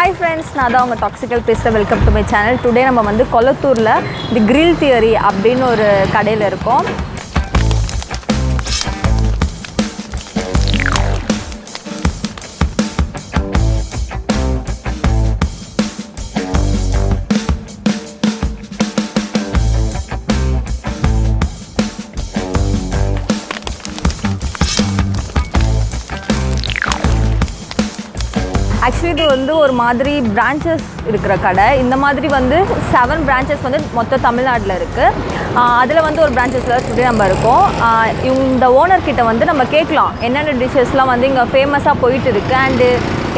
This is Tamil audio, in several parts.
Hi friends, நான் தான் உங்கள் டாக்ஸிக்கல் பேசுகிறேன். Welcome to my channel. Today நம்ம வந்து கொலத்தூரில் தி கிரில் தியரி அப்படின்னு ஒரு கடையில் இருக்கோம். ஆக்சுவலி இது வந்து ஒரு மாதிரி பிரான்ச்சஸ் இருக்கிற கடை. இந்த மாதிரி வந்து 7 பிரான்ச்சஸ் வந்து மொத்தம் தமிழ்நாட்டில் இருக்குது. அதில் வந்து ஒரு பிரான்ச்சஸில் டுடே நம்ம இருக்கோம். இந்த ஓனர்கிட்ட வந்து நம்ம கேட்கலாம் என்னென்ன டிஷ்ஷஸ்லாம் வந்து இங்கே ஃபேமஸாக போயிட்டு இருக்குது அண்டு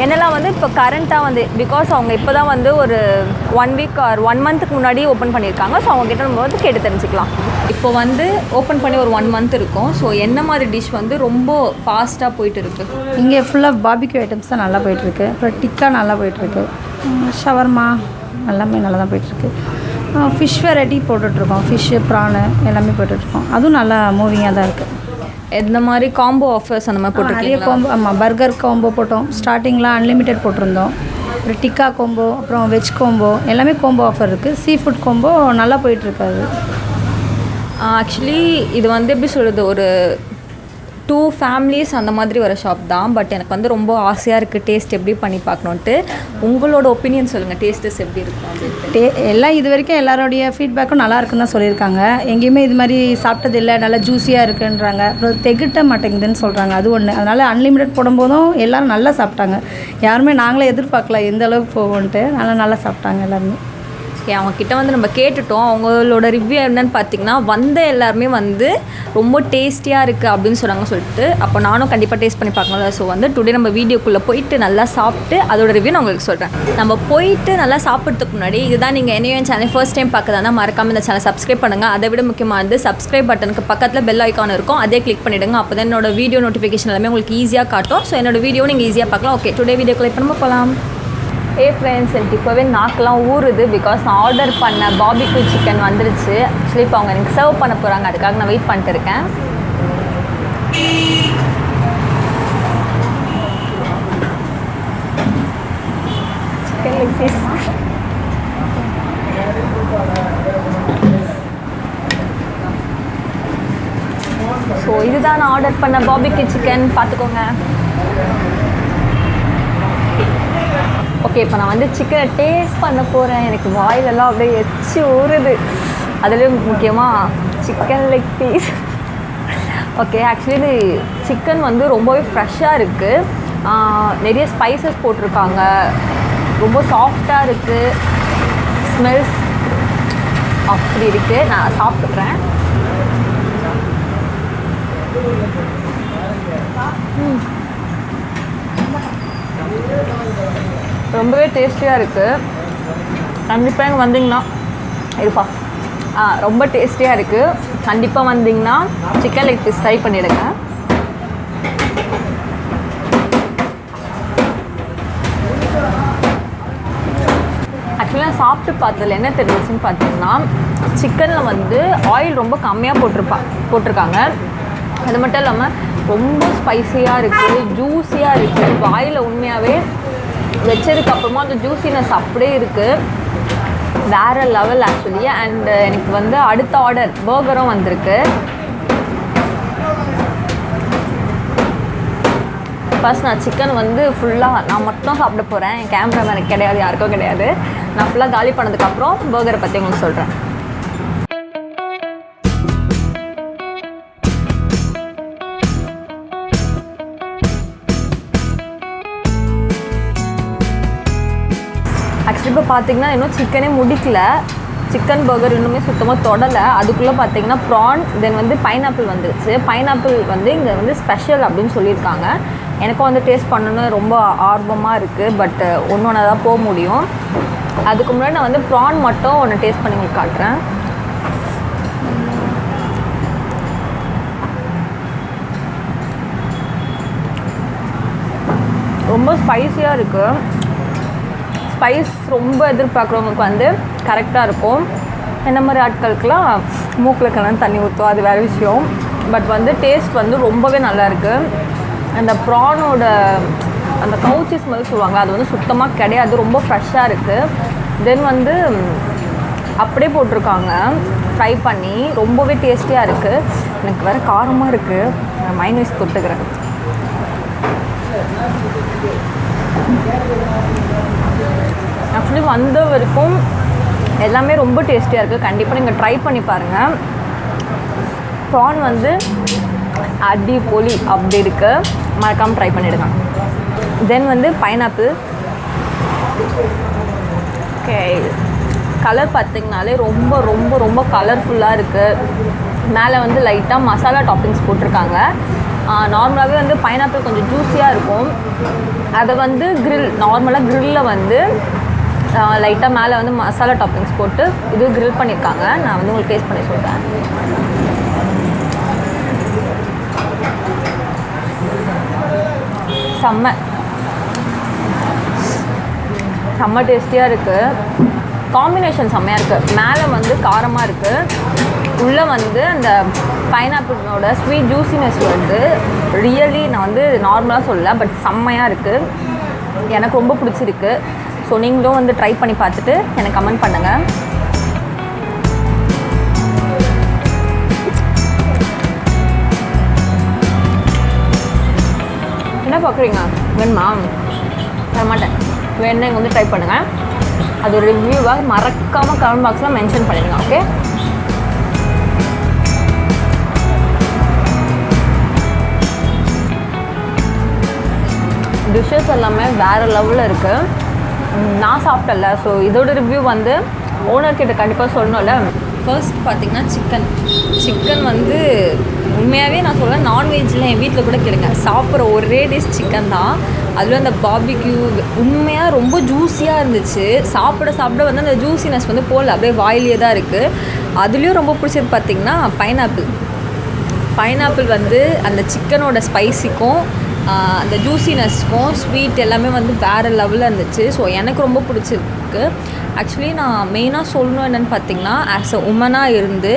என்னெல்லாம் வந்து இப்போ கரண்ட்டாக வந்து பிகாஸ் அவங்க இப்போ தான் வந்து ஒரு 1 வீக் ஆர் 1 மந்த்துக்கு முன்னாடி ஓப்பன் பண்ணியிருக்காங்க. ஸோ அவங்ககிட்ட நம்ம வந்து கேட்டு தெரிஞ்சுக்கலாம். இப்போ வந்து ஓப்பன் பண்ணி ஒரு 1 மந்த் இருக்கும். ஸோ என்ன மாதிரி டிஷ் வந்து ரொம்ப ஃபாஸ்ட்டாக போயிட்டு இருக்குது? இங்கே ஃபுல்லாக பாபிக்யூ ஐட்டம்ஸ் தான் நல்லா போயிட்டுருக்கு. அப்புறம் டிக்கா நல்லா போயிட்டுருக்கு. ஷவர்மா எல்லாமே நல்லா தான் போயிட்டுருக்கு. ஃபிஷ் வெரைட்டி போட்டுட்ருக்கோம். ஃபிஷ்ஷு ப்ரானு எல்லாமே போட்டுட்ருக்கோம். அதுவும் நல்லா மூவிங்காக தான் இருக்குது. எந்த மாதிரி காம்போ ஆஃபர்ஸ் அந்த மாதிரி போட்டிருக்கீங்க? நிறைய காம்போ. ஆமாம், பர்கர் காம்போ போட்டோம். ஸ்டார்டிங்கில் அன்லிமிட்டெட் போட்டிருந்தோம். அப்புறம் டிக்கா கோம்போ, அப்புறம் வெஜ் கோம்போ எல்லாமே கோம்போ ஆஃபர் இருக்குது. சீ ஃபுட் கோம்போ நல்லா போயிட்டுருக்காது. ஆக்சுவலி இது வந்து எப்படி சொல்கிறது, ஒரு 2 ஃபேமிலிஸ் அந்த மாதிரி வர ஷாப் தான். பட் எனக்கு வந்து ரொம்ப ஆசையாக இருக்குது டேஸ்ட் எப்படி பண்ணி பார்க்கணுன்ட்டு. உங்களோட ஒப்பீனியன் சொல்லுங்கள், டேஸ்ட்டஸ் எப்படி இருக்கும் அப்படின்ட்டு. எல்லாம் இது வரைக்கும் எல்லாரோடைய ஃபீட்பேக்கும் நல்லா இருக்குன்னு தான் சொல்லியிருக்காங்க. எங்கேயுமே இது மாதிரி சாப்பிட்டதில்லை, நல்லா ஜூஸியாக இருக்குன்றாங்க. அப்புறம் தெகிட்ட மாட்டேங்குதுன்னு சொல்கிறாங்க. அது ஒன்று. அதனால் அன்லிமிட்டட் போடும்போதும் எல்லோரும் நல்லா சாப்பிட்டாங்க. யாருமே நாங்களே எதிர்பார்க்கல எந்த அளவுக்கு போவோன்ட்டு. நல்லா சாப்பிட்டாங்க எல்லாருமே. அவங்கக்கிட்ட வந்து நம்ம கேட்டுட்டோம். அவங்களோட ரிவ்யூ என்னன்னு பார்த்தீங்கன்னா, வந்த எல்லாருமே வந்து ரொம்ப டேஸ்டியாக இருக்குது அப்படின்னு சொல்லிட்டு அப்போ நானும் கண்டிப்பாக டேஸ்ட் பண்ணி பார்க்கணும். ஸோ வந்து டுடே நம்ம வீடியோக்குள்ளே போயிட்டு நல்லா சாப்பிட்டு அதோட ரிவ்யூ நான் உங்களுக்கு சொல்கிறேன். நம்ம போயிட்டு நல்லா சாப்பிட்றதுக்கு முன்னாடி இதுதான் நீங்கள் என்னையும் சேனல் ஃபர்ஸ்ட் டைம் பார்க்குறதா மறக்காமல் இந்த சேனல் சப்ஸ்கிரைப் பண்ணுங்கள். அதை விட முக்கியமாக வந்து சப்ஸ்கிரைப் பட்டனுக்கு பக்கத்தில் பெல் ஐக்கான் இருக்கும், அதே கிளிக் பண்ணிவிடுங்க. அப்போ தான் என்னோட வீடியோ நோட்டிஃபிகேஷன் எல்லாமே உங்களுக்கு ஈஸியாக காட்டும். ஸோ என்னோட வீடியோ நீங்கள் ஈஸியாக பார்க்கலாம். ஓகே, டுடே வீடியோக்குள்ளே இப்போ நம்ம போகலாம். ஃப்ரெண்ட்ஸ், எனக்கு இப்போவே நாக்கெலாம் ஊறுது. பிகாஸ் நான் ஆர்டர் பண்ண பாபிக்யூ சிக்கன் வந்துருச்சு. ஆக்சுவலி இப்போ அவங்க எனக்கு சர்வ் பண்ண போகிறாங்க. அதுக்காக நான் வெயிட் பண்ணிட்டு இருக்கேன். Chicken leg piece. ஸோ இதுதான் நான் ஆர்டர் பண்ண பாபிக்யூ சிக்கன். பார்த்துக்கோங்க. ஓகே, இப்போ நான் வந்து சிக்கனை டேஸ்ட் பண்ண போகிறேன். எனக்கு வாயிலெல்லாம் அப்படியே எச்சு ஊறுது. அதுலேயும் முக்கியமாக chicken leg piece. Okay, actually இது சிக்கன் வந்து ரொம்பவே ஃப்ரெஷ்ஷாக இருக்குது. நிறைய ஸ்பைசஸ் போட்டிருக்காங்க. ரொம்ப சாஃப்டாக இருக்குது. ஸ்மெல்ஸ் அப்படி இருக்குது. நான் சாப்பிட்றேன். ரொம்பவே டேஸ்டியாக இருக்குது. கண்டிப்பாக இங்கே வந்தீங்கன்னா இருப்பா. ரொம்ப டேஸ்டியாக இருக்குது. கண்டிப்பாக வந்தீங்கன்னா சிக்கன் லெக் பீஸ் ட்ரை பண்ணிவிடுங்க. ஆக்சுவலி நான் சாப்பிட்டு பார்த்ததில் என்ன தெரிஞ்சிச்சுன்னு பார்த்தீங்கன்னா, சிக்கனில் வந்து ஆயில் ரொம்ப கம்மியாக போட்டிருக்காங்க. அது மட்டும் இல்லாமல் ரொம்ப ஸ்பைஸியாக இருக்குது, ஜூஸியாக இருக்குது. வாயில் உண்மையாகவே வச்சதுக்கப்புறமா அந்த ஜூஸினஸ் அப்படியே இருக்குது. வேறு லெவல் ஆக்சுவலி. அண்ட் எனக்கு வந்து அடுத்த ஆர்டர் பர்கரும் வந்திருக்கு. ஃபர்ஸ்ட் நான் சிக்கன் வந்து ஃபுல்லாக நான் மட்டும் சாப்பிட போகிறேன். என் கேமரா எனக்கு கிடையாது, யாருக்கும் கிடையாது. நான் ஃபுல்லாக காலி பண்ணதுக்கப்புறம் பர்கரை பற்றி உங்களுக்கு சொல்கிறேன். ஆக்சுவலி இப்போ பார்த்தீங்கன்னா இன்னும் சிக்கனே முடிக்கல. சிக்கன் பர்கர் இன்னுமே சுத்தமாக தொடலை. அதுக்குள்ளே பார்த்தீங்கன்னா ப்ரான், தென் வந்து பைனாப்பிள் வந்துருச்சு. பைனாப்பிள் வந்து இங்கே வந்து ஸ்பெஷல் அப்படின்னு சொல்லியிருக்காங்க. எனக்கும் வந்து டேஸ்ட் பண்ணணுன்னு ரொம்ப ஆர்வமாக இருக்குது. பட் ஒன்று தான் போக முடியும். அதுக்கு முன்னாடி நான் வந்து ப்ரான் மட்டும் ஒன்று டேஸ்ட் பண்ணி உங்களுக்கு காட்டுறேன். ரொம்ப ஸ்பைஸியாக இருக்குது. ஸ்பைஸ் ரொம்ப எதிர்பார்க்குறவங்களுக்கு வந்து கரெக்டாக இருக்கும். என்ன மாதிரி ஆட்களுக்கெலாம் மூக்கில் கலந்து தண்ணி ஊற்றும், அது வேறு விஷயம். பட் வந்து டேஸ்ட் வந்து ரொம்பவே நல்லாயிருக்கு. அந்த ப்ரானோட அந்த கவுச்சி ஸ்மெல் சொல்லுவாங்க, அது வந்து சுத்தமாக கிடையாது, ரொம்ப ஃப்ரெஷ்ஷாக இருக்குது. தென் வந்து அப்படியே போட்டிருக்காங்க ஃப்ரை பண்ணி, ரொம்பவே டேஸ்டியாக இருக்குது. எனக்கு வேறு காரமாக இருக்குது, நான் மைனஸ் தொட்டுக்கிறேன். ஆக்சுவலி வந்த வரைக்கும் எல்லாமே ரொம்ப டேஸ்டியாக இருக்குது. கண்டிப்பாக நீங்கள் ட்ரை பண்ணி பாருங்கள். ப்ரான் வந்து அடிப்பொலி அப்படி இருக்குது, மறக்காமல் ட்ரை பண்ணிவிடுங்க. தென் வந்து பைனாப்பிள். ஓகே, கலர் பார்த்திங்கனாலே ரொம்ப ரொம்ப ரொம்ப கலர்ஃபுல்லாக இருக்குது. மேலே வந்து லைட்டாக மசாலா டாப்பிங்ஸ் போட்டிருக்காங்க. நார்மலாகவே வந்து பைனாப்பிள் கொஞ்சம் ஜூஸியாக இருக்கும். அதை வந்து நார்மலாக க்ரில்லில் வந்து லைட்டாக மேலே வந்து மசாலா டாப்பிங்ஸ் போட்டு இது க்ரில் பண்ணியிருக்காங்க. நான் வந்து உங்களுக்கு டேஸ்ட் பண்ணி சொல்கிறேன். செம்ம டேஸ்டியாக இருக்குது. காம்பினேஷன் செம்மையாக இருக்குது. மேலே வந்து காரமாக இருக்குது, உள்ளே வந்து அந்த பைனாப்பிளோட ஸ்வீட் ஜூஸினஸ் வந்து ரியலி நான் வந்து நார்மலாக சொல்லலை, பட் செம்மையாக இருக்குது. எனக்கு ரொம்ப பிடிச்சிருக்கு. ஸோ நீங்களும் வந்து ட்ரை பண்ணி பார்த்துட்டு எனக்கு கமெண்ட் பண்ணுங்கள். என்ன பார்க்குறீங்க? வேணுமா? தரமாட்டேன். வேணுன்னா இங்கே வந்து ட்ரை பண்ணுங்கள். அது ஒரு ரிவ்யூவாக மறக்காமல் கமெண்ட் பாக்ஸில் மென்ஷன் பண்ணிடுங்க. ஓகே, டிஷ்ஷஸ் எல்லாமே வேறு லெவலில் இருக்குது. நான் சாப்பிட்டல, ஸோ இதோட ரிவ்யூ வந்து ஓனர்கிட்ட கண்டிப்பாக சொல்லணும்ல. ஃபர்ஸ்ட் பார்த்திங்கன்னா சிக்கன் வந்து உண்மையாகவே நான் சொல்கிறேன், நான்வெஜ்ஜில் என் வீட்டில் கூட கேளுங்க, சாப்பிட்ற ஒரே டிஷ் சிக்கன் தான். அதில் அந்த BBQ உண்மையாக ரொம்ப ஜூஸியாக இருந்துச்சு. சாப்பிட வந்து அந்த ஜூஸினஸ் வந்து போல் அப்படியே வாயிலே தான் இருக்குது. அதுலேயும் ரொம்ப பிடிச்சது பார்த்திங்கன்னா பைனாப்பிள் வந்து அந்த சிக்கனோட ஸ்பைஸிக்கும் அந்த ஜூஸினஸ்க்கும் ஸ்வீட் எல்லாமே வந்து வேறு லெவலில் இருந்துச்சு. ஸோ எனக்கு ரொம்ப பிடிச்சிருக்கு. ஆக்சுவலி நான் மெயினாக சொல்லணும் என்னென்னு பார்த்திங்கன்னா, ஆஸ் அ உமனாக இருந்து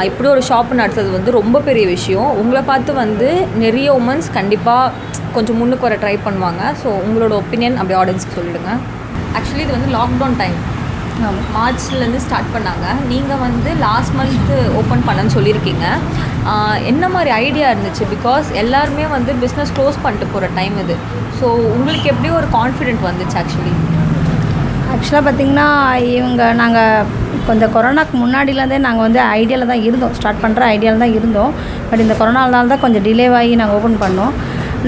இப்படி ஒரு ஷாப் நடத்துறது வந்து ரொம்ப பெரிய விஷயம். உங்களை பார்த்து வந்து நிறைய உமன்ஸ் கண்டிப்பாக கொஞ்சம் முன்னுக்கு வர ட்ரை பண்ணுவாங்க. ஸோ உங்களோட ஒப்பீனியன் அப்படி ஆடியன்ஸ்க்கு சொல்லிவிடுங்க. ஆக்சுவலி இது வந்து லாக்டவுன் டைம், மார்ச்லேருந்து ஸ்டார்ட் பண்ணாங்க. நீங்கள் வந்து லாஸ்ட் மந்த்து ஓப்பன் பண்ணன்னு சொல்லியிருக்கீங்க. என்ன மாதிரி ஐடியா இருந்துச்சு? பிகாஸ் எல்லாருமே வந்து பிஸ்னஸ் க்ளோஸ் பண்ணிட்டு போகிற டைம் இது. ஸோ உங்களுக்கு எப்படி ஒரு கான்ஃபிடென்ட் வந்துச்சு? ஆக்சுவலாக பார்த்திங்கன்னா நாங்கள் கொஞ்சம் கொரோனாக்கு முன்னாடியிலேருந்தே நாங்கள் வந்து ஐடியாவில் தான் இருந்தோம், ஸ்டார்ட் பண்ணுற ஐடியாவில் தான் இருந்தோம். பட் இந்த கொரோனாவில் தான் கொஞ்சம் டிலேவாகி நாங்கள் ஓப்பன் பண்ணோம்.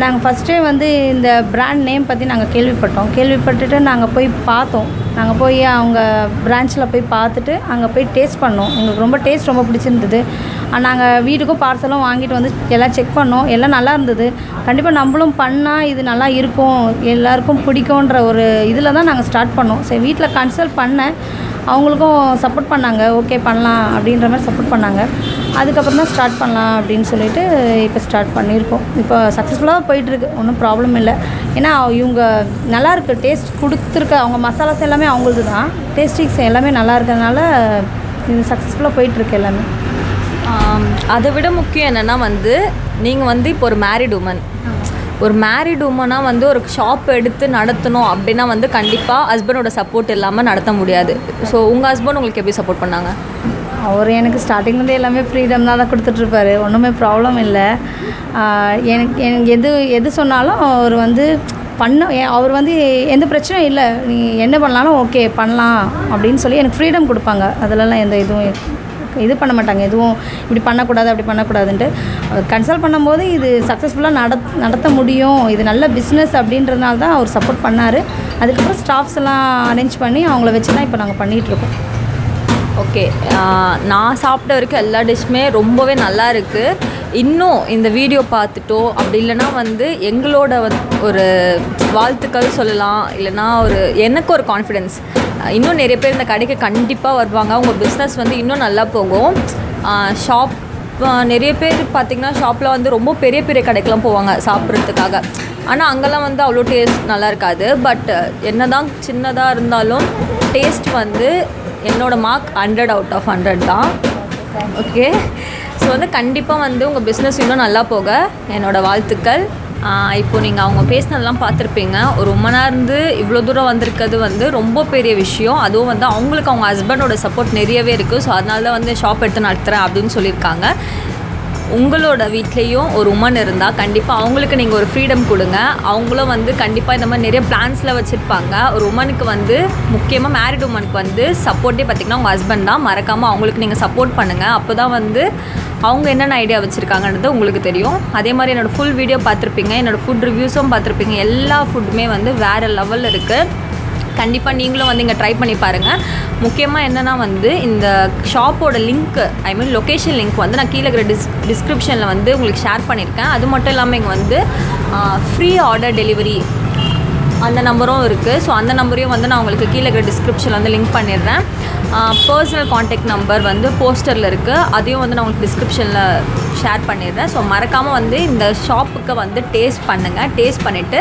நாங்கள் ஃபஸ்ட்டே வந்து இந்த பிராண்ட் நேம் பற்றி நாங்கள் கேள்விப்பட்டுட்டு நாங்கள் போய் பார்த்தோம். நாங்கள் போய் அவங்க பிரான்ச்சில் போய் பார்த்துட்டு அங்கே போய் டேஸ்ட் பண்ணோம். எங்களுக்கு ரொம்ப டேஸ்ட் ரொம்ப பிடிச்சிருந்தது. நாங்கள் வீட்டுக்கும் பார்சலும் வாங்கிட்டு வந்து எல்லாம் செக் பண்ணோம், எல்லாம் நல்லா இருந்தது. கண்டிப்பாக நம்மளும் பண்ணால் இது நல்லா இருக்கும், எல்லாருக்கும் பிடிக்குன்ற ஒரு இதில் தான் நாங்கள் ஸ்டார்ட் பண்ணோம். சரி, வீட்டில் கன்சல்ட் பண்ணேன், அவங்களுக்கும் சப்போர்ட் பண்ணாங்க, ஓகே பண்ணலாம் அப்படின்ற மாதிரி சப்போர்ட் பண்ணாங்க. அதுக்கப்புறம் தான் ஸ்டார்ட் பண்ணலாம் அப்படின்னு சொல்லிட்டு இப்போ ஸ்டார்ட் பண்ணியிருக்கோம். இப்போ சக்ஸஸ்ஃபுல்லாக தான் போயிட்டுருக்கு, ஒன்றும் ப்ராப்ளம் இல்லை. ஏன்னா இவங்க நல்லாயிருக்கு, டேஸ்ட் கொடுத்துருக்க அவங்க மசாலாஸ் எல்லாமே அவங்களது தான், டேஸ்டிங்ஸ் எல்லாமே நல்லா இருக்கிறதுனால இது சக்ஸஸ்ஃபுல்லாக போயிட்டுருக்கு எல்லாமே. அதை விட முக்கியம் என்னென்னா வந்து நீங்கள் வந்து இப்போ ஒரு மேரிட் உமனாக வந்து ஒரு ஷாப் எடுத்து நடத்தணும் அப்படின்னா வந்து கண்டிப்பாக ஹஸ்பண்டோட சப்போர்ட் இல்லாமல் நடத்த முடியாது. ஸோ உங்கள் ஹஸ்பண்ட் உங்களுக்கு எப்படி சப்போர்ட் பண்ணாங்க? அவர் எனக்கு ஸ்டார்டிங்லேருந்து எல்லாமே ஃப்ரீடம் தான் கொடுத்துட்ருப்பாரு, ஒன்றுமே ப்ராப்ளம் இல்லை. எனக்கு எது சொன்னாலும் அவர் வந்து அவர் வந்து எந்த பிரச்சனையும் இல்லை, நீ என்ன பண்ணலாலும் ஓகே பண்ணலாம் அப்படின்னு சொல்லி எனக்கு ஃப்ரீடம் கொடுப்பாங்க. அதிலலாம் எந்த இது பண்ண மாட்டாங்க, எதுவும் இப்படி பண்ணக்கூடாது அப்படி பண்ணக்கூடாதுன்ட்டு. கன்சல்ட் பண்ணும்போது இது சக்ஸஸ்ஃபுல்லாக நடத்த முடியும், இது நல்ல பிஸ்னஸ் அப்படின்றதுனால தான் அவர் சப்போர்ட் பண்ணார். அதுக்கப்புறம் ஸ்டாஃப்ஸ் எல்லாம் அரேஞ்ச் பண்ணி அவங்கள வச்சு தான் இப்போ நாங்கள் பண்ணிகிட்ருக்கோம். ஓகே, நான் சாப்பிட்ட வரைக்கும் எல்லா டிஷ்ஷுமே ரொம்பவே நல்லா இருக்குது. இன்னும் இந்த வீடியோ பார்த்துட்டோ அப்படி இல்லைனா வந்து எங்களோட ஒரு வாழ்த்துக்கள் சொல்லலாம், இல்லைனா எனக்கு ஒரு கான்ஃபிடென்ஸ், இன்னும் நிறைய பேர் இந்த கடைக்கு கண்டிப்பாக வருவாங்க. உங்கள் பிஸ்னஸ் வந்து இன்னும் நல்லா போகும். ஷாப் நிறைய பேர் பார்த்திங்கன்னா ஷாப்பில் வந்து ரொம்ப பெரிய பெரிய கடைக்கெலாம் போவாங்க சாப்பிட்றதுக்காக. ஆனால் அங்கெல்லாம் வந்து அவ்வளோ டேஸ்ட் நல்லா இருக்காது. பட் என்ன தான் சின்னதாக இருந்தாலும் டேஸ்ட் வந்து என்னோடய மார்க் 100/100 தான். ஓகே, ஸோ வந்து கண்டிப்பாக வந்து உங்கள் பிஸ்னஸ் இன்னும் நல்லா போக என்னோடய வாழ்த்துக்கள். இப்போ நீங்கள் அவங்க பேசினதெல்லாம் பார்த்துருப்பீங்க. ஒரு ரொம்ப நேரம் இருந்து இவ்வளோ தூரம் வந்திருக்கிறது வந்து ரொம்ப பெரிய விஷயம். அதுவும் வந்து அவங்களுக்கு அவங்க ஹஸ்பண்டோட சப்போர்ட் நிறையவே இருக்குது. ஸோ அதனால தான் வந்து ஷாப் எடுத்து நடத்துகிறேன் அப்படின்னு சொல்லியிருக்காங்க. உங்களோட வீட்லேயும் ஒரு உமன் இருந்தால் கண்டிப்பாக அவங்களுக்கு நீங்கள் ஒரு ஃப்ரீடம் கொடுங்க. அவங்களும் வந்து கண்டிப்பாக இந்த மாதிரி நிறைய பிளான்ஸில் வச்சுருப்பாங்க. ஒரு உமனுக்கு வந்து முக்கியமாக மேரிட் உமனுக்கு வந்து சப்போர்ட்டே பார்த்திங்கன்னா உங்கள் ஹஸ்பண்ட் தான். மறக்காமல் அவங்களுக்கு நீங்கள் சப்போர்ட் பண்ணுங்கள். அப்போ தான் வந்து அவங்க என்னென்ன ஐடியா வச்சுருக்காங்கன்றது உங்களுக்கு தெரியும். அதே மாதிரி என்னோடய ஃபுல் வீடியோ பார்த்துருப்பீங்க, என்னோடய ஃபுட் ரிவ்யூஸும் பார்த்துருப்பீங்க. எல்லா ஃபுட்டுமே வந்து வேறு லெவலில் இருக்குது. கண்டிப்பாக நீங்களும் வந்து இங்கே ட்ரை பண்ணி பாருங்கள். முக்கியமாக என்னென்னா வந்து இந்த ஷாப்போட லிங்க் லொக்கேஷன் லிங்க் வந்து நான் கீழே இருக்கிற டிஸ்கிரிப்ஷனில் வந்து உங்களுக்கு ஷேர் பண்ணியிருக்கேன். அது மட்டும் இல்லாமல் இங்கே வந்து ஃப்ரீ ஆர்டர் டெலிவரி அந்த நம்பரும் இருக்குது. ஸோ அந்த நம்பரையும் வந்து நான் உங்களுக்கு கீழே இருக்கிற டிஸ்கிரிப்ஷனில் வந்து லிங்க் பண்ணிடுறேன். பர்சனல் காண்டாக்ட் நம்பர் வந்து போஸ்டரில் இருக்குது. அதையும் வந்து நான் உங்களுக்கு டிஸ்கிரிப்ஷனில் ஷேர் பண்ணிடுறேன். ஸோ மறக்காமல் வந்து இந்த ஷாப்புக்கு வந்து டேஸ்ட் பண்ணுங்கள். டேஸ்ட் பண்ணிவிட்டு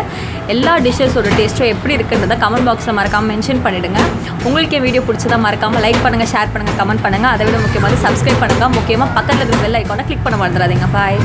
எல்லா டிஷ்ஷஸோட டேஸ்ட்டும் எப்படி இருக்குன்றதை கமெண்ட் பாக்ஸில் மறக்காமல் மென்ஷன் பண்ணிவிடுங்க. உங்களுக்கு வீடியோ பிடிச்சதா மறக்காமல் லைக் பண்ணுங்கள், ஷேர் பண்ணுங்கள், கமெண்ட் பண்ணுங்கள். அதை விட முக்கியமாக சப்ஸ்கிரைப் பண்ணுங்கள். முக்கியமாக பக்கத்தில் இருக்கிற பெல் ஐக்கானை கிளிக் பண்ண மறந்துடாதீங்க. பாய்.